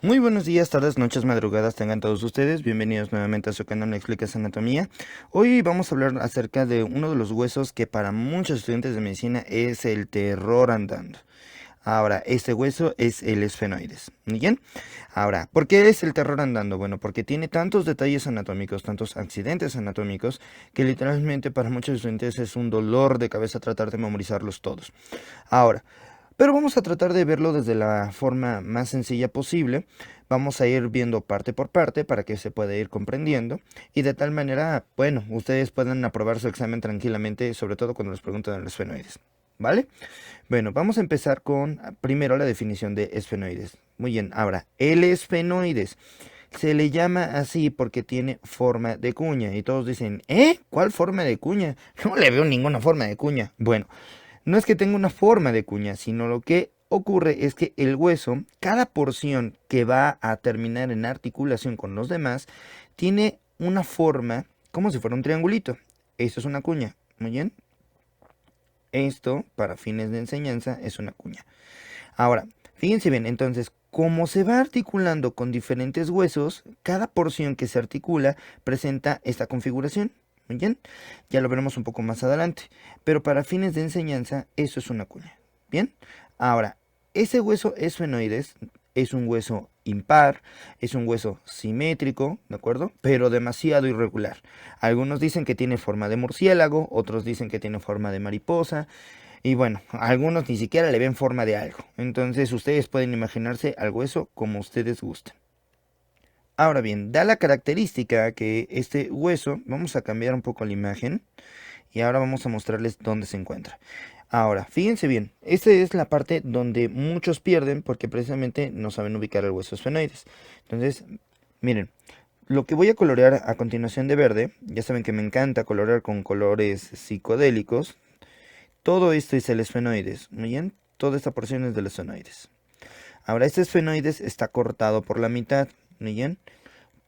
Muy buenos días, tardes, noches, madrugadas tengan todos ustedes. Bienvenidos nuevamente a su canal Explicas Anatomía. Hoy vamos a hablar acerca de uno de los huesos que para muchos estudiantes de medicina es el terror andando. Ahora, este hueso es el esfenoides. ¿Bien? Ahora, ¿por qué es el terror andando? Bueno, porque tiene tantos detalles anatómicos, tantos accidentes anatómicos, que literalmente para muchos estudiantes es un dolor de cabeza tratar de memorizarlos todos. Ahora, pero vamos a tratar de verlo desde la forma más sencilla posible. Vamos a ir viendo parte por parte para que se pueda ir comprendiendo y de tal manera, bueno, ustedes puedan aprobar su examen tranquilamente, sobre todo cuando les preguntan los esfenoides. ¿Vale? Bueno, vamos a empezar con primero la definición de esfenoides. Muy bien, ahora, el esfenoides se le llama así porque tiene forma de cuña y todos dicen, ¿Cuál forma de cuña? No le veo ninguna forma de cuña. Bueno, no es que tenga una forma de cuña, sino lo que ocurre es que el hueso, cada porción que va a terminar en articulación con los demás, tiene una forma como si fuera un triangulito. Eso es una cuña. Muy bien. Esto, para fines de enseñanza, es una cuña. Ahora, fíjense bien, entonces, como se va articulando con diferentes huesos, cada porción que se articula presenta esta configuración. Muy bien, ya lo veremos un poco más adelante, pero para fines de enseñanza, eso es una cuña. Bien, ahora, ese hueso esfenoides es un hueso impar, es un hueso simétrico, ¿de acuerdo? Pero demasiado irregular. Algunos dicen que tiene forma de murciélago, otros dicen que tiene forma de mariposa, y bueno, algunos ni siquiera le ven forma de algo. Entonces ustedes pueden imaginarse al hueso como ustedes gusten. Ahora bien, da la característica que este hueso, vamos a cambiar un poco la imagen y ahora vamos a mostrarles dónde se encuentra. Ahora, fíjense bien, esta es la parte donde muchos pierden porque precisamente no saben ubicar el hueso esfenoides. Entonces, miren, lo que voy a colorear a continuación de verde, ya saben que me encanta colorear con colores psicodélicos. Todo esto es el esfenoides, ¿muy bien? Toda esta porción es del esfenoides. Ahora, este esfenoides está cortado por la mitad, ¿muy bien?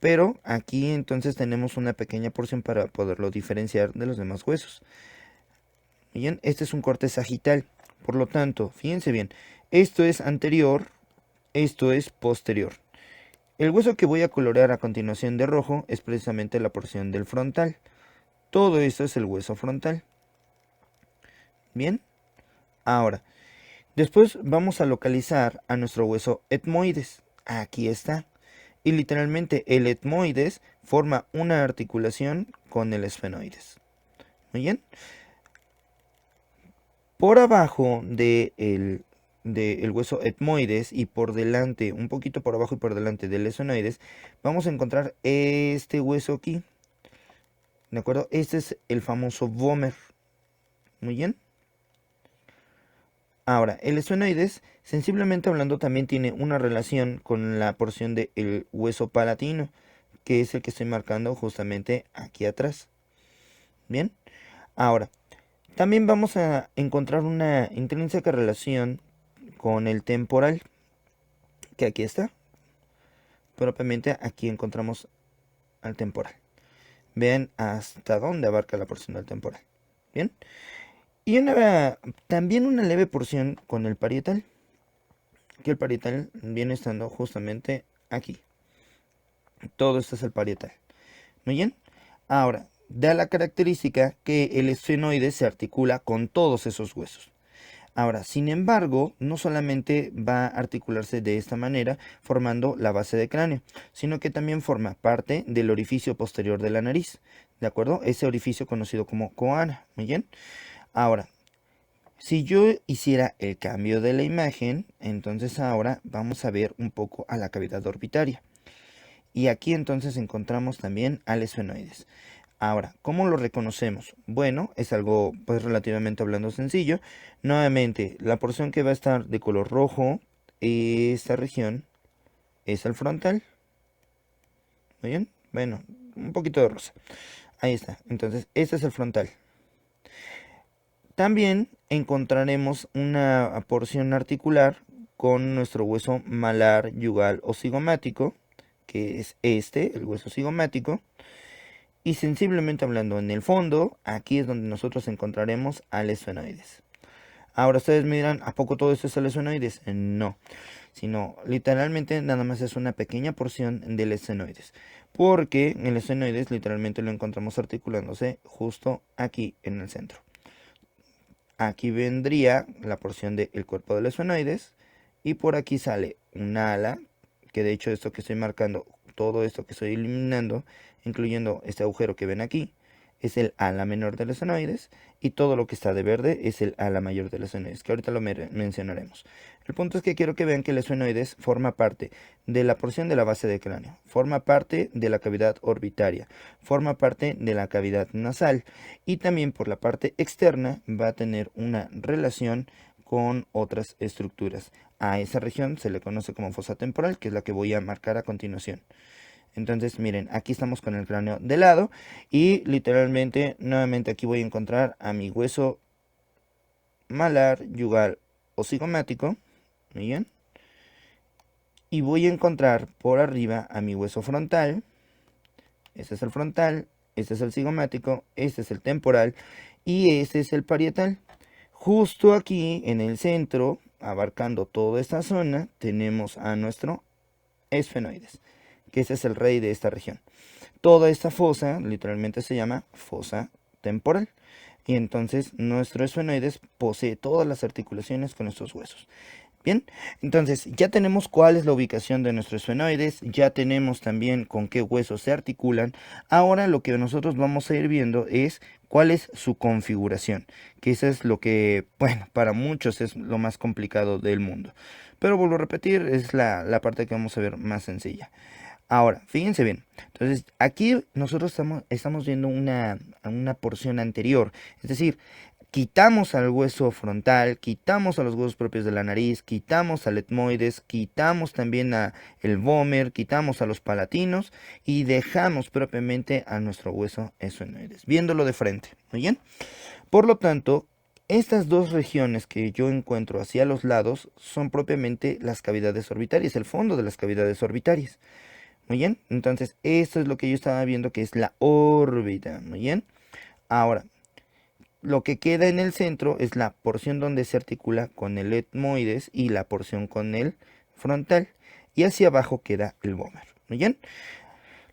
Pero aquí entonces tenemos una pequeña porción para poderlo diferenciar de los demás huesos. ¿Muy bien? Este es un corte sagital. Por lo tanto, fíjense bien, esto es anterior, esto es posterior. El hueso que voy a colorear a continuación de rojo es precisamente la porción del frontal. Todo esto es el hueso frontal. Bien, ahora, después vamos a localizar a nuestro hueso etmoides. Aquí está. Y literalmente el etmoides forma una articulación con el esfenoides. Muy bien. Por abajo del hueso etmoides y por delante, un poquito por abajo y por delante del esfenoides, vamos a encontrar este hueso aquí. ¿De acuerdo? Este es el famoso vomer. Muy bien. Ahora, el esfenoides, sensiblemente hablando, también tiene una relación con la porción del hueso palatino, que es el que estoy marcando justamente aquí atrás. Bien, ahora, también vamos a encontrar una intrínseca relación con el temporal, que aquí está. Propiamente aquí encontramos al temporal. Vean hasta dónde abarca la porción del temporal. Bien, y también una leve porción con el parietal, que el parietal viene estando justamente aquí. Todo esto es el parietal. Muy bien. Ahora, da la característica que el esfenoide se articula con todos esos huesos. Ahora, sin embargo, no solamente va a articularse de esta manera, formando la base de cráneo, sino que también forma parte del orificio posterior de la nariz. ¿De acuerdo? Ese orificio conocido como coana. Muy bien. Ahora, si yo hiciera el cambio de la imagen, entonces ahora vamos a ver un poco a la cavidad orbitaria. Y aquí entonces encontramos también al esfenoides. Ahora, ¿cómo lo reconocemos? Bueno, es algo pues relativamente hablando sencillo. Nuevamente, la porción que va a estar de color rojo, esta región es el frontal. ¿Muy bien? Bueno, un poquito de rosa. Ahí está. Entonces, este es el frontal. También encontraremos una porción articular con nuestro hueso malar, yugal o cigomático, que es este, el hueso cigomático. Y sensiblemente hablando en el fondo, aquí es donde nosotros encontraremos al esfenoides. Ahora ustedes me dirán, ¿a poco todo esto es el esfenoides? No, sino literalmente nada más es una pequeña porción del esfenoides, porque el esfenoides literalmente lo encontramos articulándose justo aquí en el centro. Aquí vendría la porción del cuerpo del esfenoides y por aquí sale una ala, que de hecho esto que estoy marcando, todo esto que estoy eliminando, incluyendo este agujero que ven aquí, es el ala menor del esfenoides y todo lo que está de verde es el ala mayor del esfenoides, que ahorita lo mencionaremos. El punto es que quiero que vean que el esfenoides forma parte de la porción de la base del cráneo, forma parte de la cavidad orbitaria, forma parte de la cavidad nasal y también por la parte externa va a tener una relación con otras estructuras. A esa región se le conoce como fosa temporal, que es la que voy a marcar a continuación. Entonces, miren, aquí estamos con el cráneo de lado y literalmente, nuevamente aquí voy a encontrar a mi hueso malar, yugal o cigomático. Muy bien. Y voy a encontrar por arriba a mi hueso frontal. Este es el frontal, este es el cigomático, este es el temporal y este es el parietal. Justo aquí en el centro, abarcando toda esta zona, tenemos a nuestro esfenoides, que ese es el rey de esta región. Toda esta fosa literalmente se llama fosa temporal. Y entonces nuestro esfenoides posee todas las articulaciones con estos huesos. Bien, entonces ya tenemos cuál es la ubicación de nuestros esfenoides, ya tenemos también con qué huesos se articulan. Ahora lo que nosotros vamos a ir viendo es cuál es su configuración, que eso es lo que, bueno, para muchos es lo más complicado del mundo. Pero vuelvo a repetir, es la parte que vamos a ver más sencilla. Ahora, fíjense bien, entonces aquí nosotros estamos viendo una porción anterior, es decir, quitamos al hueso frontal, quitamos a los huesos propios de la nariz, quitamos al etmoides, quitamos también el vómer, quitamos a los palatinos y dejamos propiamente a nuestro hueso esfenoides, viéndolo de frente, ¿muy bien? Por lo tanto, estas dos regiones que yo encuentro hacia los lados son propiamente las cavidades orbitarias, el fondo de las cavidades orbitarias. Muy bien, entonces esto es lo que yo estaba viendo que es la órbita, muy bien. Ahora, lo que queda en el centro es la porción donde se articula con el etmoides y la porción con el frontal. Y hacia abajo queda el vómer, muy bien.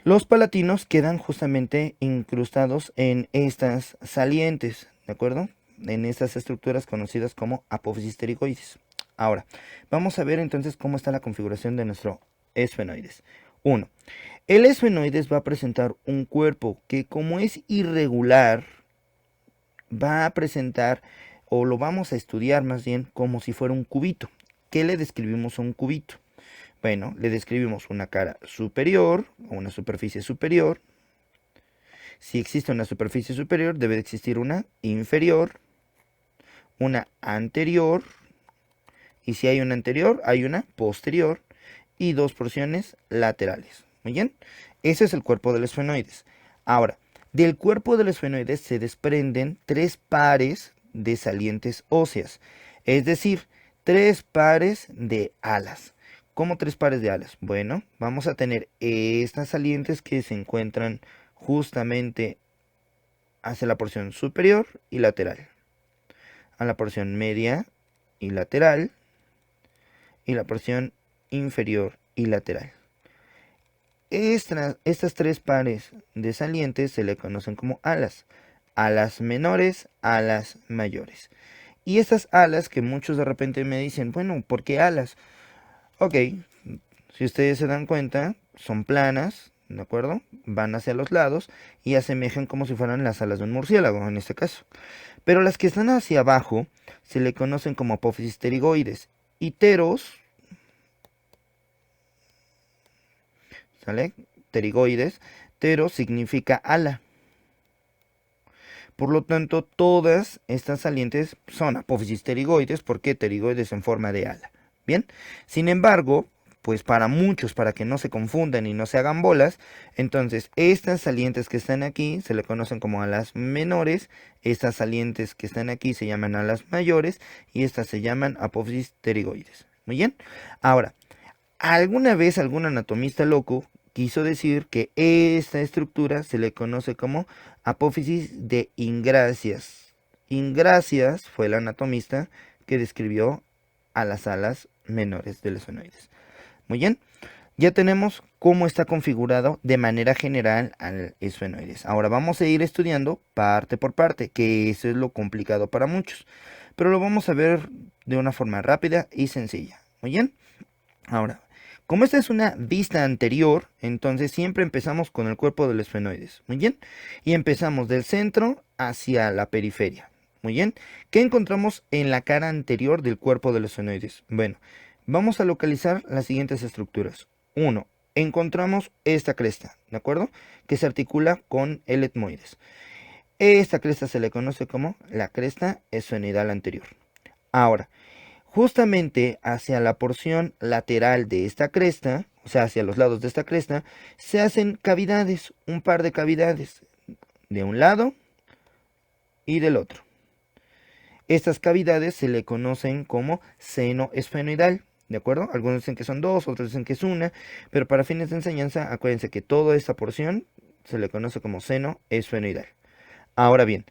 Los palatinos quedan justamente incrustados en estas salientes, ¿de acuerdo? En estas estructuras conocidas como apófisis pterigoides. Ahora, vamos a ver entonces cómo está la configuración de nuestro esfenoides. 1. El esfenoides va a presentar un cuerpo que, como es irregular, va a presentar, o lo vamos a estudiar más bien, como si fuera un cubito. ¿Qué le describimos a un cubito? Bueno, le describimos una cara superior, o una superficie superior. Si existe una superficie superior, debe de existir una inferior, una anterior, y si hay una anterior, hay una posterior, y dos porciones laterales. Muy bien, ese es el cuerpo del esfenoides. Ahora, del cuerpo del esfenoides se desprenden tres pares de salientes óseas, es decir, tres pares de alas. ¿Cómo tres pares de alas? Bueno, vamos a tener estas salientes que se encuentran justamente hacia la porción superior y lateral, a la porción media y lateral, y la porción inferior y lateral. Estas tres pares de salientes se le conocen como alas. Alas menores, alas mayores. Y estas alas que muchos de repente me dicen, bueno, ¿por qué alas? Ok, si ustedes se dan cuenta, son planas, ¿de acuerdo? Van hacia los lados y asemejan como si fueran las alas de un murciélago en este caso. Pero las que están hacia abajo se le conocen como apófisis pterigoides. Y teros, ¿sale? Pterigoides, tero significa ala. Por lo tanto, todas estas salientes son apófisis pterigoides porque pterigoides en forma de ala. Bien, sin embargo, pues para muchos, para que no se confundan y no se hagan bolas, entonces estas salientes que están aquí se le conocen como alas menores, estas salientes que están aquí se llaman alas mayores y estas se llaman apófisis pterigoides. Muy bien, ahora, alguna vez algún anatomista loco quiso decir que esta estructura se le conoce como apófisis de Ingracias. Ingracias fue el anatomista que describió a las alas menores del esfenoides. Muy bien, ya tenemos cómo está configurado de manera general al esfenoides. Ahora vamos a ir estudiando parte por parte, que eso es lo complicado para muchos, pero lo vamos a ver de una forma rápida y sencilla. Muy bien, ahora, como esta es una vista anterior, entonces siempre empezamos con el cuerpo del esfenoides. Muy bien, y empezamos del centro hacia la periferia. Muy bien, ¿qué encontramos en la cara anterior del cuerpo del esfenoides? Bueno, vamos a localizar las siguientes estructuras. 1. Encontramos esta cresta, ¿de acuerdo? Que se articula con el etmoides. Esta cresta se le conoce como la cresta esfenoidal anterior. Ahora, justamente hacia la porción lateral de esta cresta, o sea, hacia los lados de esta cresta, se hacen cavidades, un par de cavidades, de un lado y del otro. Estas cavidades se le conocen como seno esfenoidal, ¿de acuerdo? Algunos dicen que son dos, otros dicen que es una, pero para fines de enseñanza, acuérdense que toda esta porción se le conoce como seno esfenoidal. Ahora bien,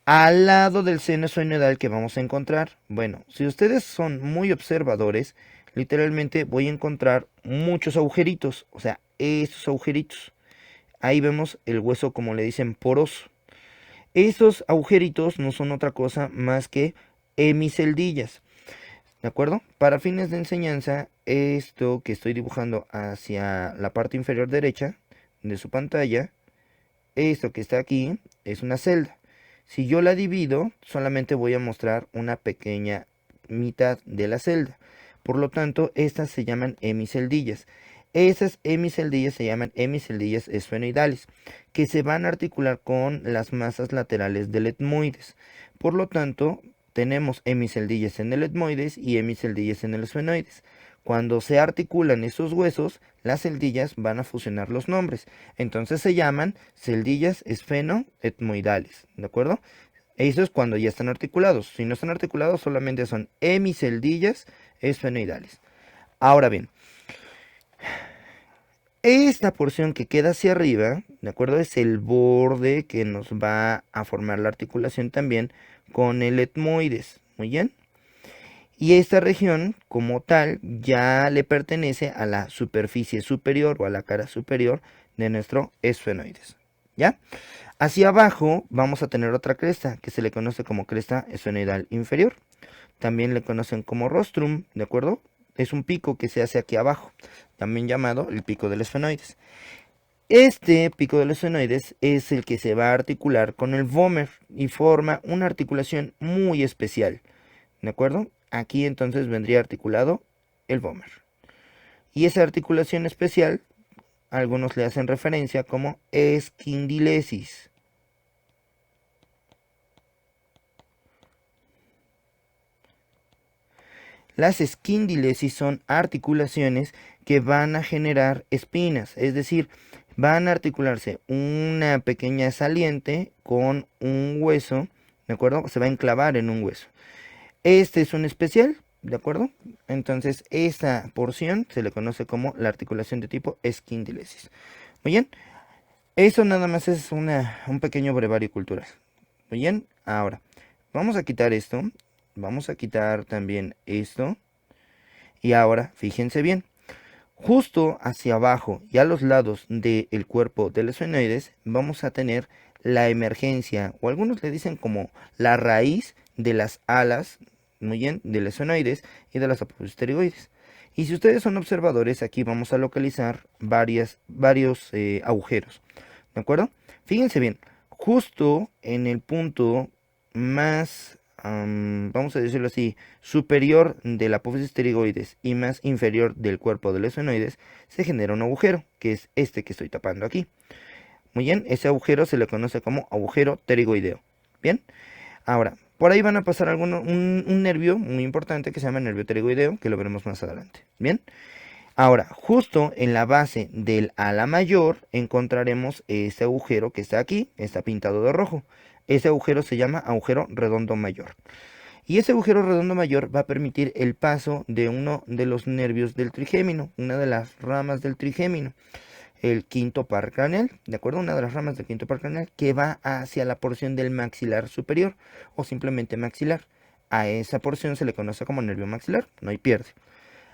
al lado del seno esfenoidal que vamos a encontrar, bueno, si ustedes son muy observadores, literalmente voy a encontrar muchos agujeritos, o sea, estos agujeritos. Ahí vemos el hueso, como le dicen, poroso. Estos agujeritos no son otra cosa más que hemiceldillas, ¿de acuerdo? Para fines de enseñanza, esto que estoy dibujando hacia la parte inferior derecha de su pantalla, esto que está aquí es una celda. Si yo la divido, solamente voy a mostrar una pequeña mitad de la celda. Por lo tanto, estas se llaman hemiceldillas. Esas hemiceldillas se llaman hemiceldillas esfenoidales, que se van a articular con las masas laterales del etmoides. Por lo tanto, tenemos hemiceldillas en el etmoides y hemiceldillas en el esfenoides. Cuando se articulan esos huesos, las celdillas van a fusionar los nombres. Entonces se llaman celdillas esfenoetmoidales, ¿de acuerdo? Eso es cuando ya están articulados. Si no están articulados, solamente son hemiceldillas esfenoidales. Ahora bien, esta porción que queda hacia arriba, ¿de acuerdo? Es el borde que nos va a formar la articulación también con el etmoides. Muy bien. Y esta región, como tal, ya le pertenece a la superficie superior o a la cara superior de nuestro esfenoides. ¿Ya? Hacia abajo vamos a tener otra cresta que se le conoce como cresta esfenoidal inferior. También le conocen como rostrum, ¿de acuerdo? Es un pico que se hace aquí abajo, también llamado el pico del esfenoides. Este pico del esfenoides es el que se va a articular con el vómer y forma una articulación muy especial, ¿de acuerdo? Aquí entonces vendría articulado el vómer. Y esa articulación especial, algunos le hacen referencia como esquindilesis. Las esquindilesis son articulaciones que van a generar espinas, es decir, van a articularse una pequeña saliente con un hueso, ¿de acuerdo? Se va a enclavar en un hueso. Este es un especial, ¿de acuerdo? Entonces, esta porción se le conoce como la articulación de tipo esquindilesis. Muy bien, eso nada más es un pequeño brevario cultural. Muy bien, ahora, vamos a quitar esto, vamos a quitar también esto, y ahora, fíjense bien, justo hacia abajo y a los lados del cuerpo del esfenoides, vamos a tener la emergencia, o algunos le dicen como la raíz de las alas, muy bien, del esfenoides y de las aposteroides. Y si ustedes son observadores, aquí vamos a localizar varios agujeros, ¿de acuerdo? Fíjense bien, justo en el punto más, vamos a decirlo así, superior de la apófisis pterigoides y más inferior del cuerpo del esfenoides, se genera un agujero, que es este que estoy tapando aquí. Muy bien, ese agujero se le conoce como agujero pterigoideo. Bien, ahora, por ahí van a pasar un nervio muy importante que se llama nervio pterigoideo, que lo veremos más adelante. Bien, ahora, justo en la base del ala mayor encontraremos este agujero que está aquí, está pintado de rojo. Ese agujero se llama agujero redondo mayor. Y ese agujero redondo mayor va a permitir el paso de uno de los nervios del trigémino, una de las ramas del trigémino. el quinto par craneal, ¿de acuerdo? Una de las ramas del quinto par craneal que va hacia la porción del maxilar superior o simplemente maxilar. A esa porción se le conoce como nervio maxilar, no hay pierde.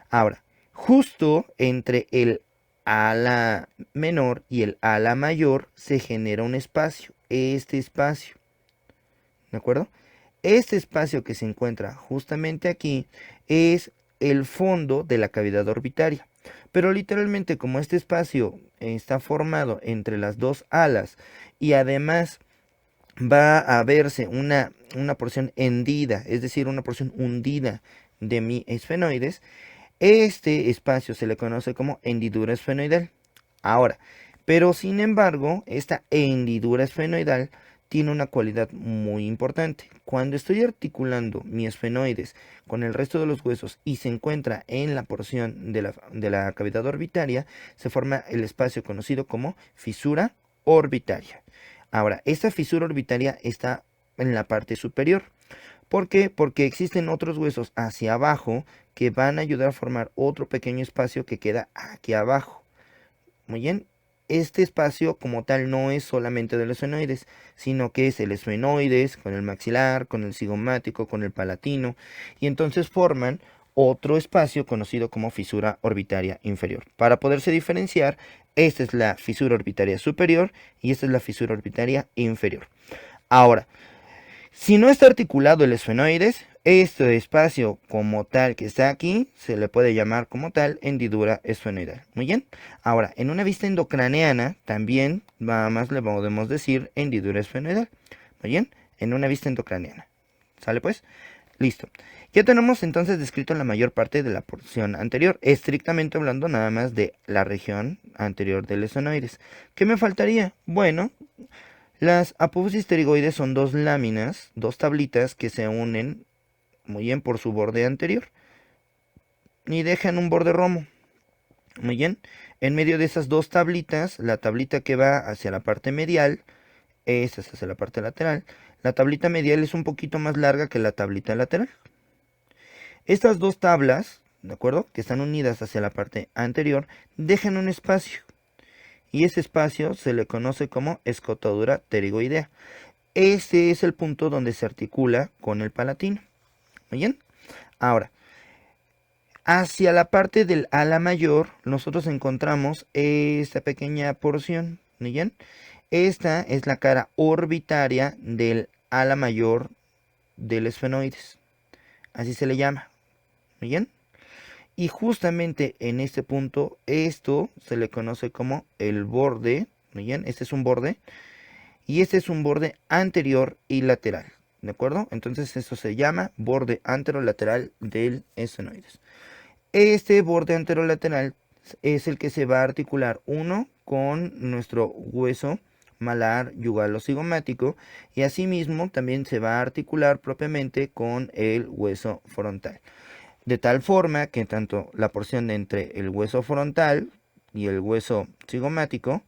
Ahora, justo entre el ala menor y el ala mayor se genera un espacio, este espacio, ¿de acuerdo? Este espacio que se encuentra justamente aquí es el fondo de la cavidad orbitaria. Pero literalmente como este espacio está formado entre las dos alas y además va a verse una porción hendida, es decir, una porción hundida de mi esfenoides, este espacio se le conoce como hendidura esfenoidal. Ahora, pero sin embargo, esta hendidura esfenoidal tiene una cualidad muy importante. Cuando estoy articulando mi esfenoides con el resto de los huesos y se encuentra en la porción de la cavidad orbitaria, se forma el espacio conocido como fisura orbitaria. Ahora, esta fisura orbitaria está en la parte superior. ¿Por qué? Porque existen otros huesos hacia abajo que van a ayudar a formar otro pequeño espacio que queda aquí abajo. Muy bien, este espacio como tal no es solamente de los esfenoides, sino que es el esfenoides con el maxilar, con el cigomático, con el palatino, y entonces forman otro espacio conocido como fisura orbitaria inferior. Para poderse diferenciar, esta es la fisura orbitaria superior y esta es la fisura orbitaria inferior. Ahora, si no está articulado el esfenoides, este espacio como tal que está aquí se le puede llamar como tal hendidura esfenoidal. Muy bien. Ahora, en una vista endocraneana también nada más le podemos decir hendidura esfenoidal. Muy bien. En una vista endocraneana. ¿Sale pues? Listo. Ya tenemos entonces descrito la mayor parte de la porción anterior, estrictamente hablando nada más de la región anterior del esfenoides. ¿Qué me faltaría? Bueno, las apófisis pterigoides son dos láminas, dos tablitas que se unen muy bien por su borde anterior y dejan un borde romo. Muy bien. En medio de esas dos tablitas, la tablita que va hacia la parte medial, esta es hacia la parte lateral. La tablita medial es un poquito más larga que la tablita lateral. Estas dos tablas, ¿de acuerdo? Que están unidas hacia la parte anterior, dejan un espacio. Y ese espacio se le conoce como escotadura pterigoidea. Este es el punto donde se articula con el palatino. ¿Muy bien? Ahora, hacia la parte del ala mayor, nosotros encontramos esta pequeña porción. ¿Muy bien? Esta es la cara orbitaria del ala mayor del esfenoides. Así se le llama. ¿Muy bien? Y justamente en este punto, esto se le conoce como el borde. ¿Muy bien? Este es un borde. Y este es un borde anterior y lateral. ¿De acuerdo? Entonces esto se llama borde anterolateral del esfenoides. Este borde anterolateral es el que se va a articular uno con nuestro hueso malar yugalo-cigomático y asimismo también se va a articular propiamente con el hueso frontal. De tal forma que tanto la porción de entre el hueso frontal y el hueso cigomático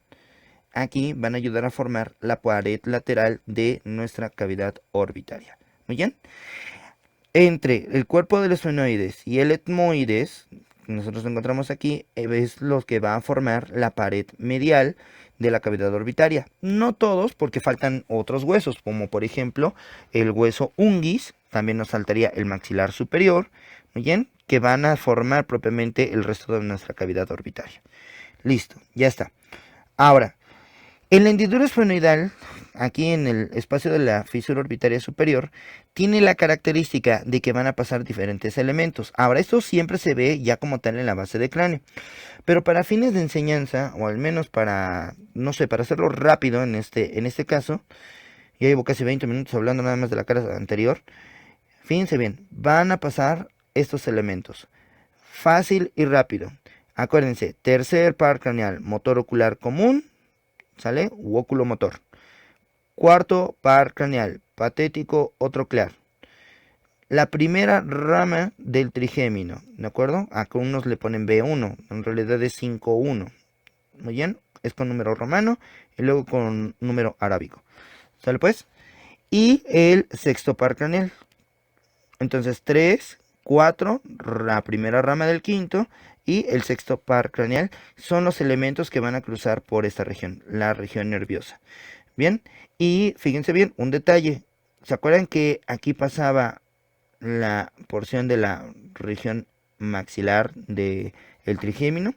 aquí van a ayudar a formar la pared lateral de nuestra cavidad orbitaria. Muy bien. Entre el cuerpo del esfenoides y el etmoides, nosotros encontramos aquí, es lo que va a formar la pared medial de la cavidad orbitaria. No todos, porque faltan otros huesos, como por ejemplo el hueso unguis, también nos faltaría el maxilar superior, muy bien, que van a formar propiamente el resto de nuestra cavidad orbitaria. Listo, ya está. Ahora, en la hendidura esfenoidal, aquí en el espacio de la fisura orbitaria superior, tiene la característica de que van a pasar diferentes elementos. Ahora, esto siempre se ve ya como tal en la base del cráneo. Pero para fines de enseñanza, o al menos para, no sé, para hacerlo rápido en este caso, ya llevo casi 20 minutos hablando nada más de la cara anterior. Fíjense bien, van a pasar estos elementos. Fácil y rápido. Acuérdense, tercer par craneal, motor ocular común, ¿sale? U oculomotor. Cuarto par craneal, patético o troclear. La primera rama del trigémino, ¿de acuerdo? Acá unos le ponen B1, en realidad es 5-1. Muy bien, es con número romano y luego con número arábico. ¿Sale pues? Y el sexto par craneal. Entonces 3, 4, la primera rama del quinto y el sexto par craneal son los elementos que van a cruzar por esta región, la región nerviosa. Bien, y fíjense bien, un detalle. ¿Se acuerdan que aquí pasaba la porción de la región maxilar del trigémino?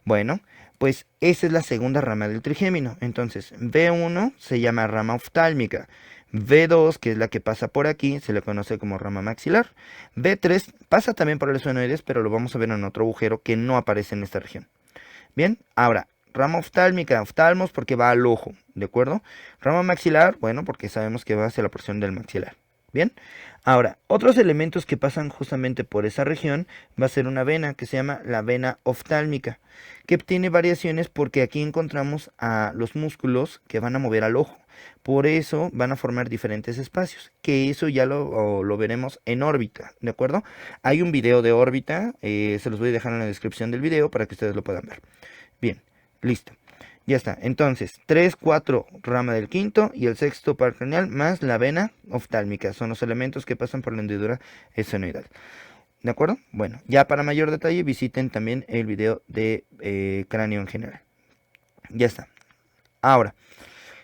Bueno, pues esa es la segunda rama del trigémino. Entonces, B1 se llama rama oftálmica. B2, que es la que pasa por aquí, se le conoce como rama maxilar. B3 pasa también por el esfenoides, pero lo vamos a ver en otro agujero que no aparece en esta región. Bien, ahora, rama oftálmica, oftalmos porque va al ojo, ¿de acuerdo? Rama maxilar, bueno, porque sabemos que va hacia la porción del maxilar. Bien, ahora, otros elementos que pasan justamente por esa región va a ser una vena que se llama la vena oftálmica, que tiene variaciones porque aquí encontramos a los músculos que van a mover al ojo. Por eso van a formar diferentes espacios, que eso ya lo veremos en órbita, ¿de acuerdo? Hay un video de órbita, se los voy a dejar en la descripción del video para que ustedes lo puedan ver. Bien, listo. Ya está. Entonces, 3, 4, rama del quinto y el sexto par craneal más la vena oftálmica. Son los elementos que pasan por la hendidura esfenoidal. ¿De acuerdo? Bueno, ya para mayor detalle visiten también el video de cráneo en general. Ya está. Ahora,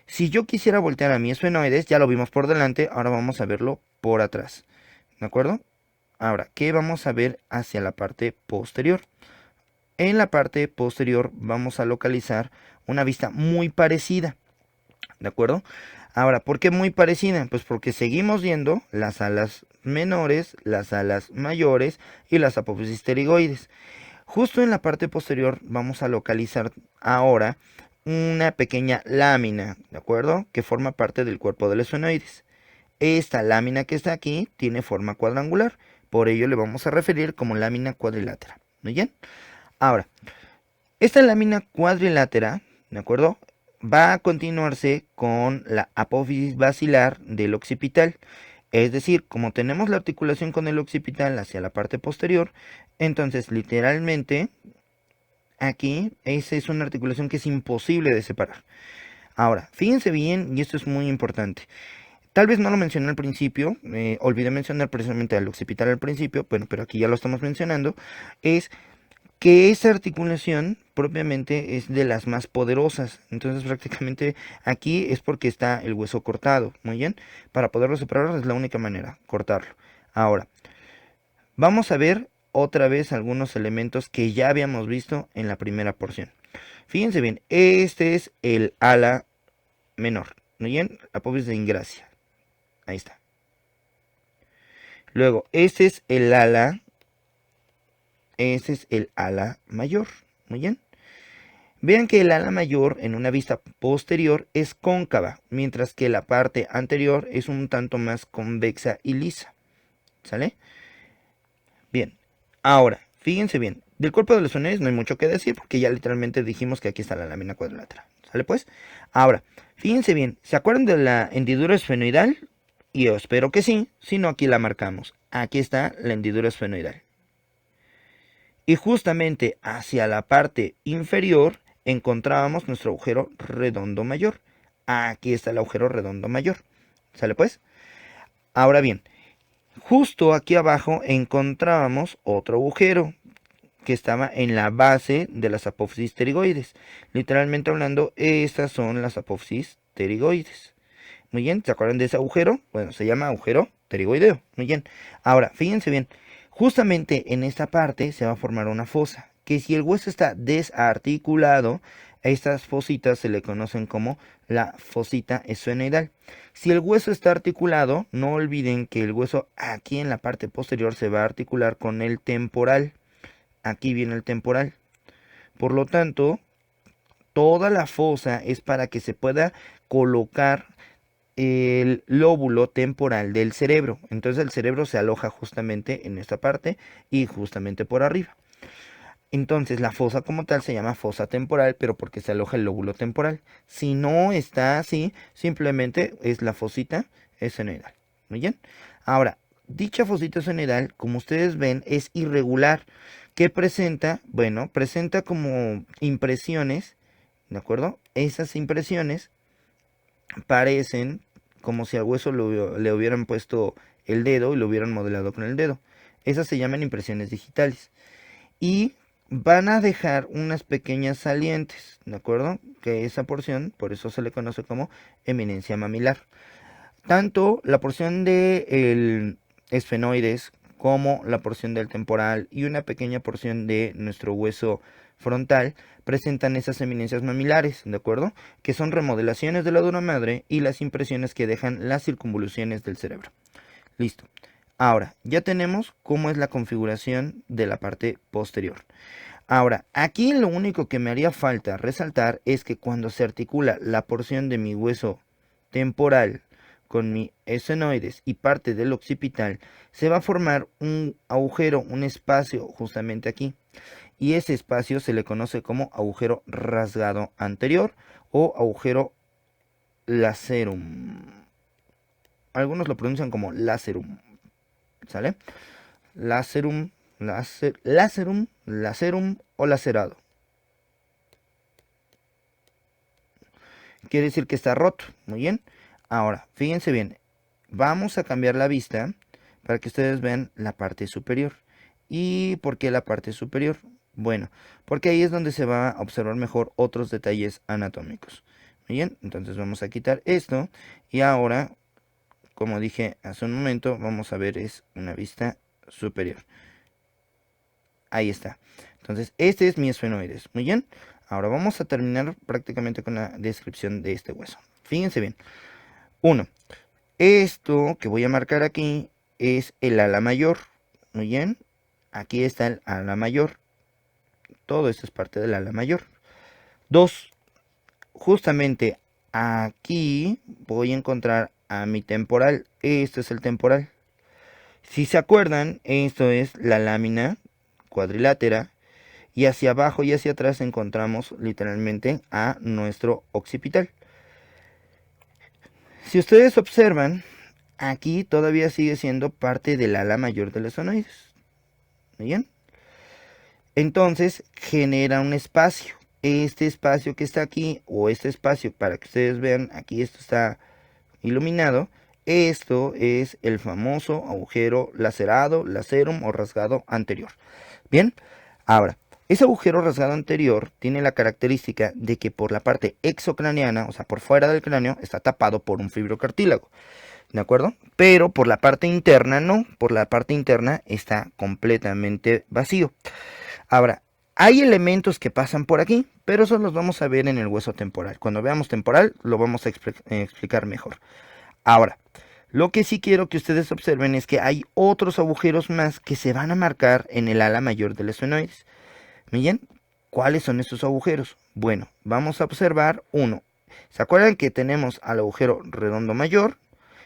si yo quisiera voltear a mi esfenoides, ya lo vimos por delante, ahora vamos a verlo por atrás. ¿De acuerdo? Ahora, ¿qué vamos a ver hacia la parte posterior? En la parte posterior vamos a localizar una vista muy parecida, ¿de acuerdo? Ahora, ¿por qué muy parecida? Pues porque seguimos viendo las alas menores, las alas mayores y las apófisis pterigoides. Justo en la parte posterior vamos a localizar ahora una pequeña lámina, ¿de acuerdo? Que forma parte del cuerpo del esfenoides. Esta lámina que está aquí tiene forma cuadrangular, por ello le vamos a referir como lámina cuadrilátera. ¿Muy bien? Ahora, esta lámina cuadrilátera, ¿de acuerdo? Va a continuarse con la apófisis basilar del occipital. Es decir, como tenemos la articulación con el occipital hacia la parte posterior, entonces literalmente aquí esa es una articulación que es imposible de separar. Ahora, fíjense bien, y esto es muy importante. Tal vez no lo mencioné al principio, olvidé mencionar precisamente al occipital al principio, bueno, pero aquí ya lo estamos mencionando, es que esa articulación propiamente es de las más poderosas. Entonces prácticamente aquí es porque está el hueso cortado. Muy bien. Para poderlo separar es la única manera, cortarlo. Ahora, vamos a ver otra vez algunos elementos que ya habíamos visto en la primera porción. Fíjense bien, este es el ala menor. Muy bien, apófisis de ingracia. Ahí está. Luego, este es el ala mayor. Muy bien. Vean que el ala mayor en una vista posterior es cóncava, mientras que la parte anterior es un tanto más convexa y lisa. ¿Sale? Bien. Ahora, fíjense bien. Del cuerpo de los esfenoides no hay mucho que decir porque ya literalmente dijimos que aquí está la lámina cuadrilátera. ¿Sale pues? Ahora, fíjense bien. ¿Se acuerdan de la hendidura esfenoidal? Y yo espero que sí, si no aquí la marcamos. Aquí está la hendidura esfenoidal. Y justamente hacia la parte inferior encontrábamos nuestro agujero redondo mayor. Aquí está el agujero redondo mayor. ¿Sale pues? Ahora bien, justo aquí abajo encontrábamos otro agujero que estaba en la base de las apófisis pterigoides. Literalmente hablando, estas son las apófisis pterigoides. Muy bien, ¿se acuerdan de ese agujero? Bueno, se llama agujero pterigoideo. Muy bien. Ahora, fíjense bien. Justamente en esta parte se va a formar una fosa, que si el hueso está desarticulado, a estas fositas se le conocen como la fosita esfenoidal. Si el hueso está articulado, no olviden que el hueso aquí en la parte posterior se va a articular con el temporal. Aquí viene el temporal. Por lo tanto, toda la fosa es para que se pueda colocar el lóbulo temporal del cerebro. Entonces el cerebro se aloja justamente en esta parte y justamente por arriba. Entonces la fosa como tal se llama fosa temporal, pero porque se aloja el lóbulo temporal. Si no está así, simplemente es la fosita esfenoidal. Muy bien. Ahora, dicha fosita esfenoidal, como ustedes ven, es irregular. ¿Qué presenta? Bueno, presenta como impresiones, ¿de acuerdo? Esas impresiones parecen como si al hueso le hubieran puesto el dedo y lo hubieran modelado con el dedo. Esas se llaman impresiones digitales. Y van a dejar unas pequeñas salientes, ¿de acuerdo? Que esa porción, por eso se le conoce como eminencia mamilar. Tanto la porción del esfenoides como la porción del temporal y una pequeña porción de nuestro hueso frontal presentan esas eminencias mamilares, ¿de acuerdo? Que son remodelaciones de la dura madre y las impresiones que dejan las circunvoluciones del cerebro. Listo. Ahora, ya tenemos cómo es la configuración de la parte posterior. Ahora, aquí lo único que me haría falta resaltar es que cuando se articula la porción de mi hueso temporal con mi esfenoides y parte del occipital, se va a formar un agujero, un espacio justamente aquí. Y ese espacio se le conoce como agujero rasgado anterior o agujero lacerum. Algunos lo pronuncian como lacerum, ¿sale? Lacerum, lacerum o lacerado. Quiere decir que está roto, muy bien. Ahora, fíjense bien, vamos a cambiar la vista para que ustedes vean la parte superior. ¿Y por qué la parte superior? Bueno, porque ahí es donde se va a observar mejor otros detalles anatómicos. Muy bien, entonces vamos a quitar esto y ahora, como dije hace un momento, vamos a ver es una vista superior. Ahí está. Entonces, este es mi esfenoides. Muy bien. Ahora vamos a terminar prácticamente con la descripción de este hueso. Fíjense bien. 1. Esto que voy a marcar aquí es el ala mayor. Muy bien. Aquí está el ala mayor. Todo esto es parte del ala mayor. 2. Justamente aquí voy a encontrar a mi temporal. Esto es el temporal. Si se acuerdan, esto es la lámina cuadrilátera. Y hacia abajo y hacia atrás encontramos literalmente a nuestro occipital. Si ustedes observan, aquí todavía sigue siendo parte del ala mayor del esfenoides. ¿Muy bien? Entonces genera un espacio. Este espacio que está aquí, o este espacio, para que ustedes vean, aquí esto está iluminado. Esto es el famoso agujero lacerado, lacerum o rasgado anterior. Bien, ahora, ese agujero rasgado anterior tiene la característica de que por la parte exocraneana, o sea, por fuera del cráneo, está tapado por un fibrocartílago, ¿de acuerdo? Pero por la parte interna no, por la parte interna está completamente vacío. Ahora, hay elementos que pasan por aquí, pero esos los vamos a ver en el hueso temporal. Cuando veamos temporal, lo vamos a explicar mejor. Ahora, lo que sí quiero que ustedes observen es que hay otros agujeros más que se van a marcar en el ala mayor del esfenoides. Bien, ¿cuáles son estos agujeros? Bueno, vamos a observar uno. ¿Se acuerdan que tenemos al agujero redondo mayor?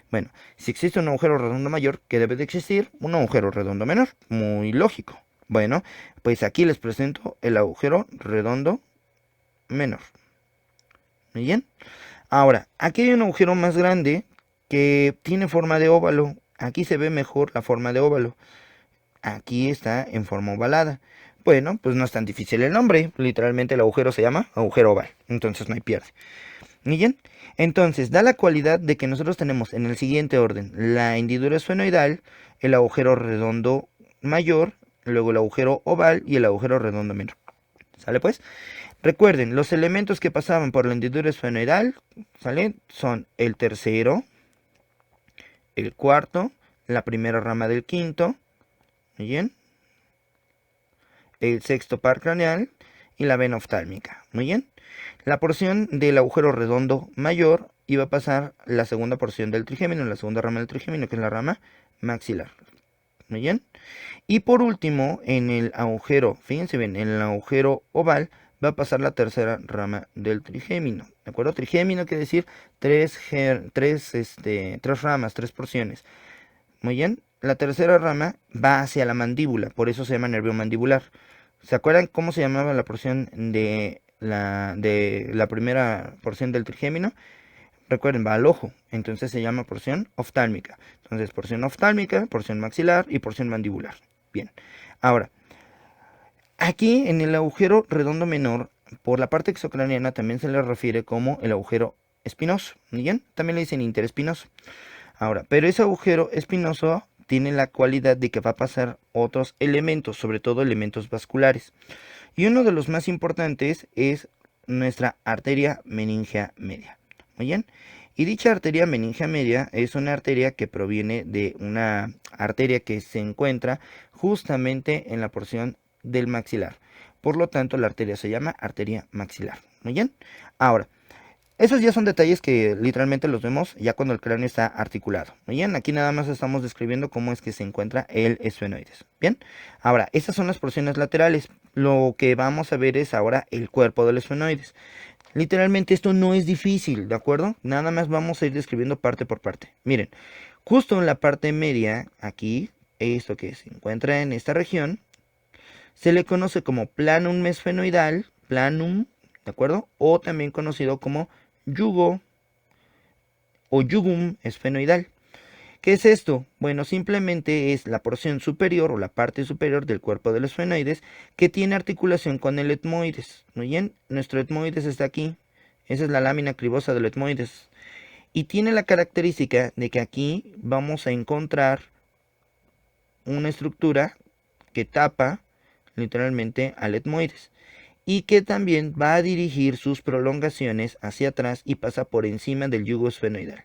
Bueno, si existe un agujero redondo mayor, ¿qué debe de existir? Un agujero redondo menor. Muy lógico. Bueno, pues aquí les presento el agujero redondo menor. Muy bien. Ahora, aquí hay un agujero más grande que tiene forma de óvalo. Aquí se ve mejor la forma de óvalo. Aquí está en forma ovalada. Bueno, pues no es tan difícil el nombre. Literalmente el agujero se llama agujero oval. Entonces no hay pierde. ¿Muy bien? Entonces, da la cualidad de que nosotros tenemos en el siguiente orden la hendidura esfenoidal, el agujero redondo mayor, luego el agujero oval y el agujero redondo menor. ¿Sale pues? Recuerden, los elementos que pasaban por la hendidura esfenoidal, ¿sale? Son el tercero, el cuarto, la primera rama del quinto, ¿muy bien? El sexto par craneal y la vena oftálmica, ¿muy bien? La porción del agujero redondo mayor iba a pasar la segunda porción del trigémino, la segunda rama del trigémino, que es la rama maxilar, ¿muy bien? Y por último, en el agujero, fíjense bien, en el agujero oval va a pasar la tercera rama del trigémino, ¿de acuerdo? Trigémino quiere decir tres ramas, tres porciones. Muy bien, la tercera rama va hacia la mandíbula, por eso se llama nervio mandibular. ¿Se acuerdan cómo se llamaba la porción de la primera porción del trigémino? Recuerden, va al ojo, entonces se llama porción oftálmica. Entonces, porción oftálmica, porción maxilar y porción mandibular. Bien, ahora, aquí en el agujero redondo menor, por la parte exocraniana también se le refiere como el agujero espinoso. Bien, también le dicen interespinoso. Ahora, pero ese agujero espinoso tiene la cualidad de que va a pasar otros elementos, sobre todo elementos vasculares. Y uno de los más importantes es nuestra arteria meningea media. Muy bien. Y dicha arteria meningea media es una arteria que proviene de una arteria que se encuentra justamente en la porción del maxilar. Por lo tanto, la arteria se llama arteria maxilar. Muy bien. Ahora, esos ya son detalles que literalmente los vemos ya cuando el cráneo está articulado. Muy bien, aquí nada más estamos describiendo cómo es que se encuentra el esfenoides. Bien, ahora, estas son las porciones laterales. Lo que vamos a ver es ahora el cuerpo del esfenoides. Literalmente esto no es difícil, ¿de acuerdo? Nada más vamos a ir describiendo parte por parte. Miren, justo en la parte media, aquí, esto que se encuentra en esta región, se le conoce como planum esfenoidal, planum, ¿de acuerdo? O también conocido como yugo o yugum esfenoidal. ¿Qué es esto? Bueno, simplemente es la porción superior o la parte superior del cuerpo del esfenoides que tiene articulación con el etmoides. Muy bien, nuestro etmoides está aquí. Esa es la lámina cribosa del etmoides. Y tiene la característica de que aquí vamos a encontrar una estructura que tapa literalmente al etmoides y que también va a dirigir sus prolongaciones hacia atrás y pasa por encima del yugo esfenoidal,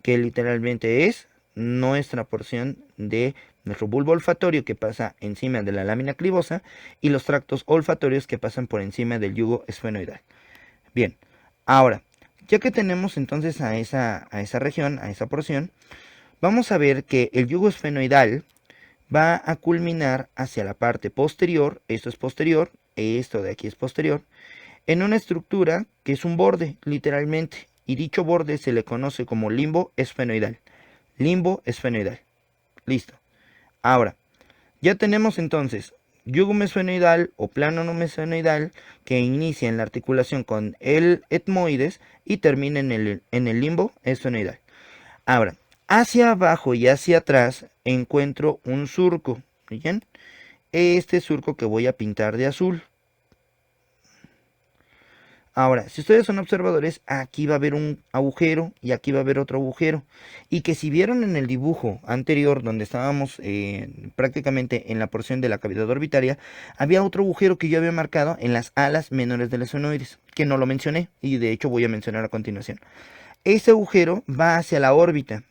que literalmente es nuestra porción de nuestro bulbo olfatorio que pasa encima de la lámina cribosa y los tractos olfatorios que pasan por encima del yugo esfenoidal. Bien, ahora, ya que tenemos entonces a esa región, a esa porción, vamos a ver que el yugo esfenoidal va a culminar hacia la parte posterior, esto es posterior, esto de aquí es posterior, en una estructura que es un borde, literalmente, y dicho borde se le conoce como limbo esfenoidal. Limbo esfenoidal. Listo. Ahora, ya tenemos entonces yugum esfenoidal o planum esfenoidal que inicia en la articulación con el etmoides y termina en el limbo esfenoidal. Ahora, hacia abajo y hacia atrás encuentro un surco. ¿Bien? Este surco que voy a pintar de azul. Ahora, si ustedes son observadores, aquí va a haber un agujero y aquí va a haber otro agujero. Y que si vieron en el dibujo anterior, donde estábamos prácticamente en la porción de la cavidad orbitaria, había otro agujero que yo había marcado en las alas menores del esfenoides, que no lo mencioné y de hecho voy a mencionar a continuación. Ese agujero va hacia la órbita,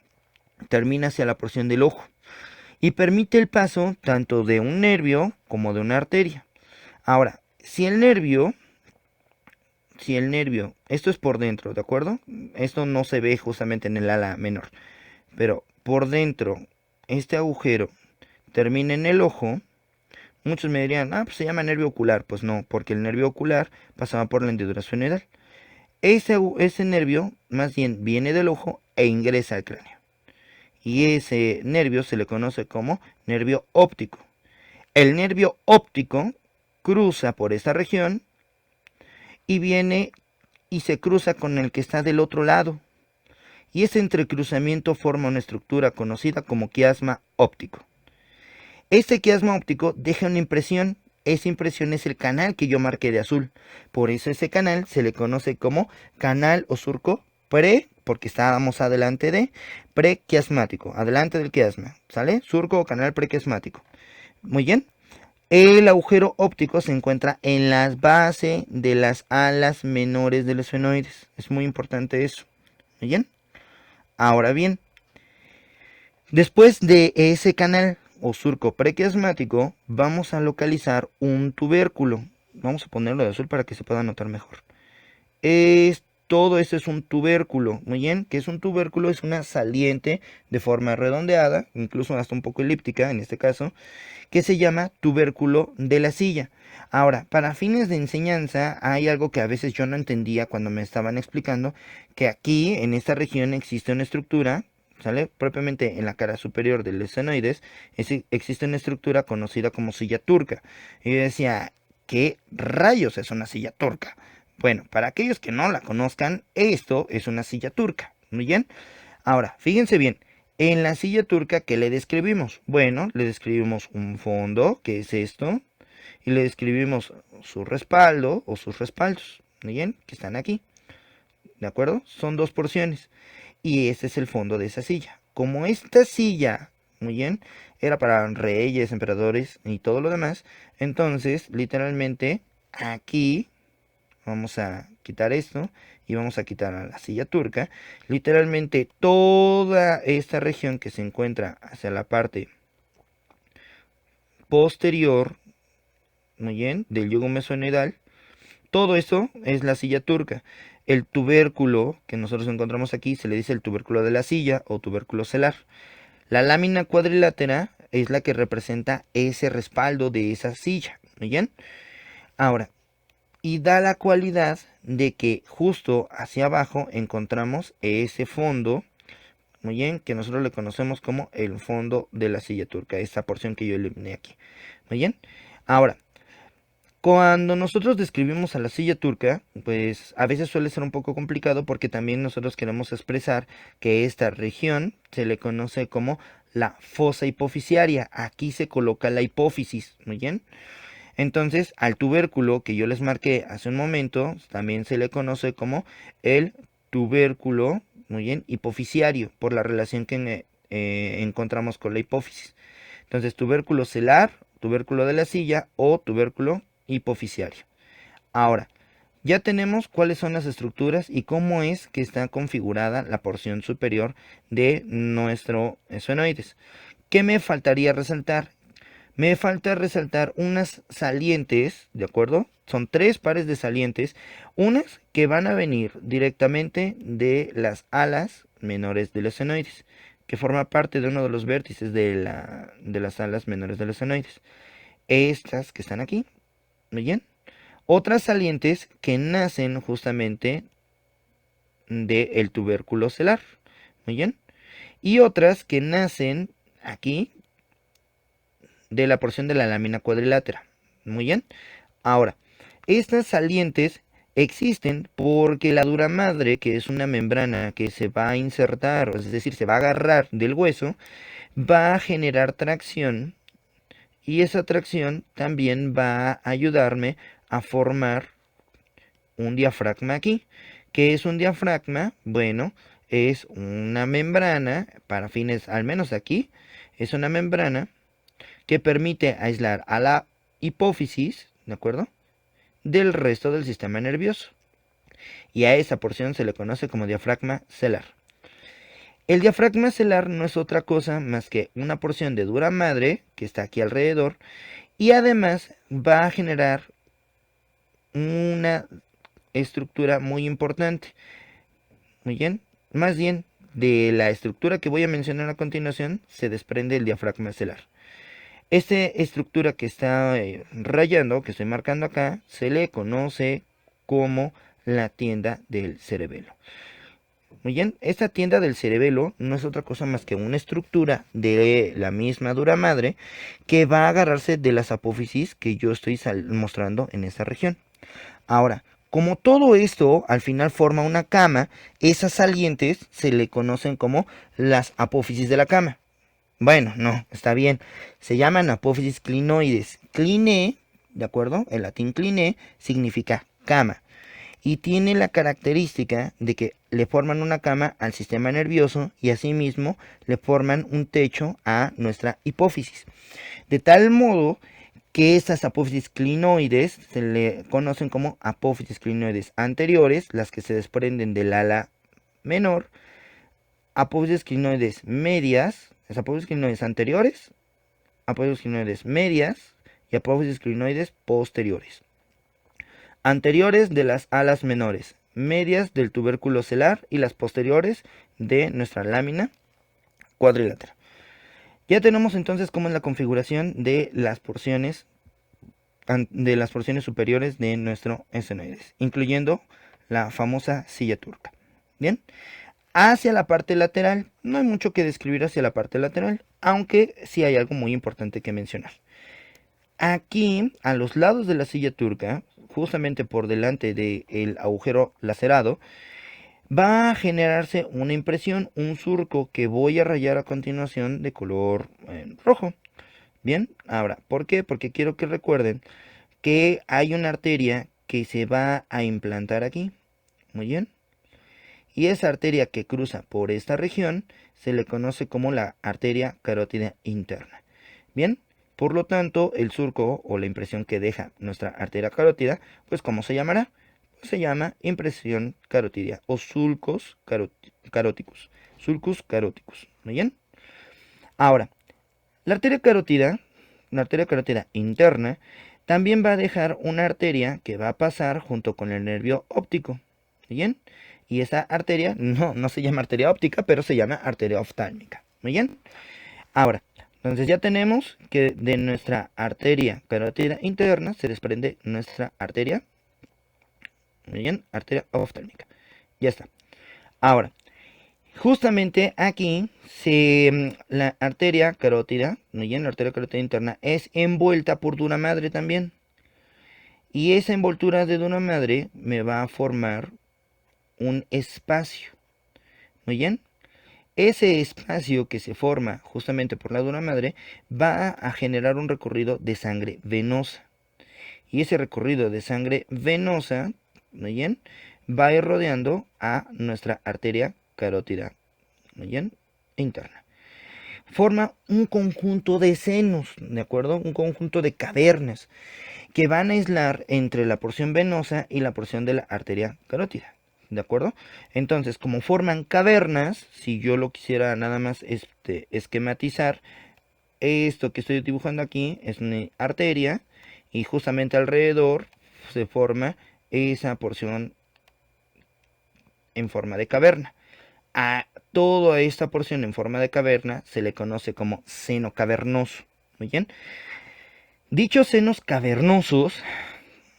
termina hacia la porción del ojo y permite el paso tanto de un nervio como de una arteria. Ahora, si el nervio, esto es por dentro, ¿de acuerdo? Esto no se ve justamente en el ala menor, pero por dentro, este agujero termina en el ojo. Muchos me dirían, pues se llama nervio ocular. Pues no, porque el nervio ocular pasaba por la hendidura esfenoidal. Ese nervio más bien viene del ojo e ingresa al cráneo. Y ese nervio se le conoce como nervio óptico. El nervio óptico cruza por esta región y viene y se cruza con el que está del otro lado. Y ese entrecruzamiento forma una estructura conocida como quiasma óptico. Este quiasma óptico deja una impresión. Esa impresión es el canal que yo marqué de azul. Por eso ese canal se le conoce como canal o surco porque estábamos adelante de prequiasmático, adelante del quiasma, ¿sale? Surco o canal prequiasmático. Muy bien. El agujero óptico se encuentra en la base de las alas menores del esfenoides. Es muy importante eso. Muy bien. Ahora bien, después de ese canal o surco prequiasmático, vamos a localizar un tubérculo. Vamos a ponerlo de azul para que se pueda notar mejor. Todo esto es un tubérculo, muy bien, que es un tubérculo, es una saliente de forma redondeada, incluso hasta un poco elíptica en este caso, que se llama tubérculo de la silla. Ahora, para fines de enseñanza, hay algo que a veces yo no entendía cuando me estaban explicando, que aquí, en esta región, existe una estructura, ¿sale? Propiamente en la cara superior del esfenoides, existe una estructura conocida como silla turca. Y yo decía, ¿qué rayos es una silla turca? Bueno, para aquellos que no la conozcan, esto es una silla turca. Muy bien. Ahora, fíjense bien. En la silla turca, ¿qué le describimos? Bueno, le describimos un fondo, que es esto. Y le describimos su respaldo o sus respaldos. Muy bien, que están aquí. ¿De acuerdo? Son dos porciones. Y este es el fondo de esa silla. Como esta silla muy bien, era para reyes, emperadores y todo lo demás. Entonces, literalmente, aquí vamos a quitar esto y vamos a quitar a la silla turca. Literalmente toda esta región que se encuentra hacia la parte posterior, muy bien, del yugo mesoneudal, todo eso es la silla turca. El tubérculo que nosotros encontramos aquí se le dice el tubérculo de la silla o tubérculo celar. La lámina cuadrilátera es la que representa ese respaldo de esa silla, muy bien. Ahora, y da la cualidad de que justo hacia abajo encontramos ese fondo, muy bien, que nosotros le conocemos como el fondo de la silla turca, esta porción que yo eliminé aquí, muy bien. Ahora, cuando nosotros describimos a la silla turca, pues a veces suele ser un poco complicado porque también nosotros queremos expresar que esta región se le conoce como la fosa hipofisiaria. Aquí se coloca la hipófisis, muy bien. Entonces, al tubérculo que yo les marqué hace un momento, también se le conoce como el tubérculo, muy bien, hipofisiario, por la relación que encontramos con la hipófisis. Entonces, tubérculo celar, tubérculo de la silla o tubérculo hipofisiario. Ahora, ya tenemos cuáles son las estructuras y cómo es que está configurada la porción superior de nuestro esfenoides. ¿Qué me faltaría resaltar? Me falta resaltar unas salientes, ¿de acuerdo? Son 3 pares de salientes, unas que van a venir directamente de las alas menores del esfenoides, que forma parte de uno de los vértices de las alas menores del esfenoides. Estas que están aquí, ¿muy bien? Otras salientes que nacen justamente del tubérculo celar, ¿muy bien? Y otras que nacen aquí de la porción de la lámina cuadrilátera. Muy bien. Ahora, estas salientes existen porque la dura madre, que es una membrana que se va a insertar, es decir, se va a agarrar del hueso, va a generar tracción y esa tracción también va a ayudarme a formar un diafragma aquí. ¿Qué es un diafragma? Bueno, es una membrana, para fines, al menos aquí, es una membrana que permite aislar a la hipófisis, ¿de acuerdo?, del resto del sistema nervioso. Y a esa porción se le conoce como diafragma celar. El diafragma celar no es otra cosa más que una porción de dura madre que está aquí alrededor y además va a generar una estructura muy importante. Muy bien, más bien de la estructura que voy a mencionar a continuación se desprende el diafragma celar. Esta estructura que está rayando, que estoy marcando acá, se le conoce como la tienda del cerebelo. Muy bien, esta tienda del cerebelo no es otra cosa más que una estructura de la misma dura madre que va a agarrarse de las apófisis que yo estoy mostrando en esta región. Ahora, como todo esto al final forma una cama, esas salientes se le conocen como las apófisis de la cama. Bueno, no, está bien. Se llaman apófisis clinoides. Cline, ¿de acuerdo? El latín cline significa cama. Y tiene la característica de que le forman una cama al sistema nervioso y asimismo le forman un techo a nuestra hipófisis. De tal modo que estas apófisis clinoides se le conocen como apófisis clinoides anteriores, las que se desprenden del ala menor, apófisis clinoides medias, las apófisis clinoides anteriores, apófisis clinoides medias y apófisis clinoides posteriores. Anteriores de las alas menores, medias del tubérculo celar y las posteriores de nuestra lámina cuadrilátera. Ya tenemos entonces cómo es la configuración de las porciones superiores de nuestro esfenoides, incluyendo la famosa silla turca. Bien, hacia la parte lateral, no hay mucho que describir hacia la parte lateral, aunque sí hay algo muy importante que mencionar. Aquí, a los lados de la silla turca, justamente por delante del agujero lacerado, va a generarse una impresión, un surco que voy a rayar a continuación de color rojo. Bien, ahora, ¿por qué? Porque quiero que recuerden que hay una arteria que se va a implantar aquí. Muy bien. Y esa arteria que cruza por esta región se le conoce como la arteria carótida interna. Bien, por lo tanto, el surco o la impresión que deja nuestra arteria carótida, pues ¿cómo se llamará? Pues se llama impresión carotidia o sulcus caróticus. Sulcus caróticus. ¿Muy bien? Ahora, la arteria carótida interna, también va a dejar una arteria que va a pasar junto con el nervio óptico. ¿Muy bien? Y esta arteria no se llama arteria óptica, pero se llama arteria oftálmica. ¿Muy bien? Ahora, entonces ya tenemos que de nuestra arteria carótida interna se desprende nuestra arteria, muy bien, arteria oftálmica. Ya está. Ahora, justamente aquí la arteria carótida, muy bien, la arteria carótida interna es envuelta por dura madre también. Y esa envoltura de dura madre me va a formar un espacio. Muy bien. Ese espacio que se forma justamente por la dura madre va a generar un recorrido de sangre venosa. Y ese recorrido de sangre venosa, ¿muy bien?, va a ir rodeando a nuestra arteria carótida, ¿muy bien?, interna. Forma un conjunto de senos, ¿de acuerdo? Un conjunto de cavernas que van a aislar entre la porción venosa y la porción de la arteria carótida. ¿De acuerdo? Entonces, como forman cavernas, si yo lo quisiera nada más esquematizar, esto que estoy dibujando aquí es una arteria y justamente alrededor se forma esa porción en forma de caverna. A toda esta porción en forma de caverna se le conoce como seno cavernoso. Muy bien. Dichos senos cavernosos,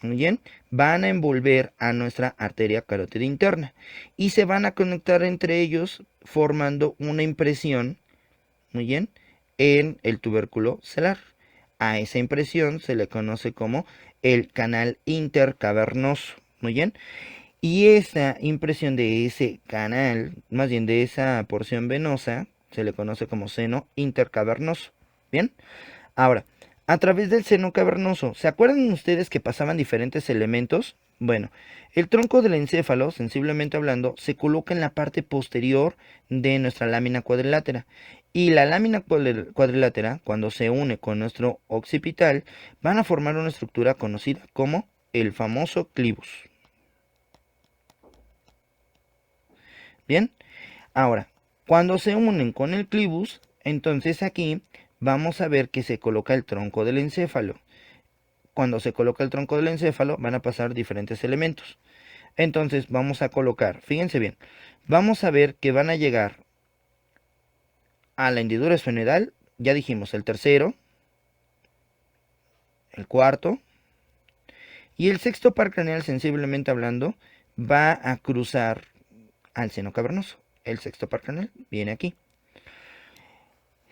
muy bien, van a envolver a nuestra arteria carótida interna y se van a conectar entre ellos formando una impresión, muy bien, en el tubérculo celular. A esa impresión se le conoce como el canal intercavernoso, muy bien. Y esa impresión de ese canal, más bien de esa porción venosa, se le conoce como seno intercavernoso. Bien, ahora, a través del seno cavernoso, ¿se acuerdan ustedes que pasaban diferentes elementos? Bueno, el tronco del encéfalo, sensiblemente hablando, se coloca en la parte posterior de nuestra lámina cuadrilátera. Y la lámina cuadrilátera, cuando se une con nuestro occipital, van a formar una estructura conocida como el famoso clivus. Bien, ahora, cuando se unen con el clivus, entonces aquí vamos a ver que se coloca el tronco del encéfalo. Cuando se coloca el tronco del encéfalo van a pasar diferentes elementos. Entonces vamos a colocar, fíjense bien, vamos a ver que van a llegar a la hendidura esfenoidal, ya dijimos el tercero, el cuarto, y el sexto par craneal, sensiblemente hablando, va a cruzar al seno cavernoso. El sexto par craneal viene aquí.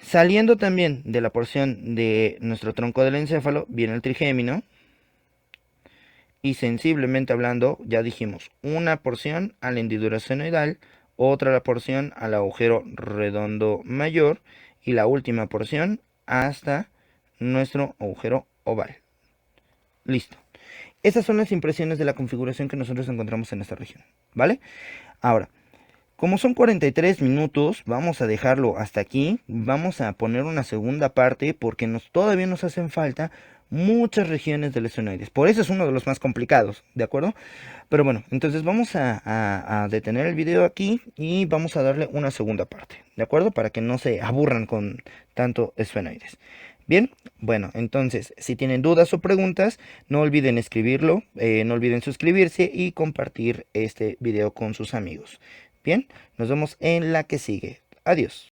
Saliendo también de la porción de nuestro tronco del encéfalo, viene el trigémino. Y sensiblemente hablando, ya dijimos, una porción a la hendidura esfenoidal, otra porción al agujero redondo mayor y la última porción hasta nuestro agujero oval. Listo. Esas son las impresiones de la configuración que nosotros encontramos en esta región, ¿vale? Ahora, como son 43 minutos, vamos a dejarlo hasta aquí. Vamos a poner una segunda parte porque todavía nos hacen falta muchas regiones del esfenoides. Por eso es uno de los más complicados, ¿de acuerdo? Pero bueno, entonces vamos a detener el video aquí y vamos a darle una segunda parte, ¿de acuerdo? Para que no se aburran con tanto esfenoides. Bien, bueno, entonces, si tienen dudas o preguntas, no olviden escribirlo, no olviden suscribirse y compartir este video con sus amigos. Bien, nos vemos en la que sigue. Adiós.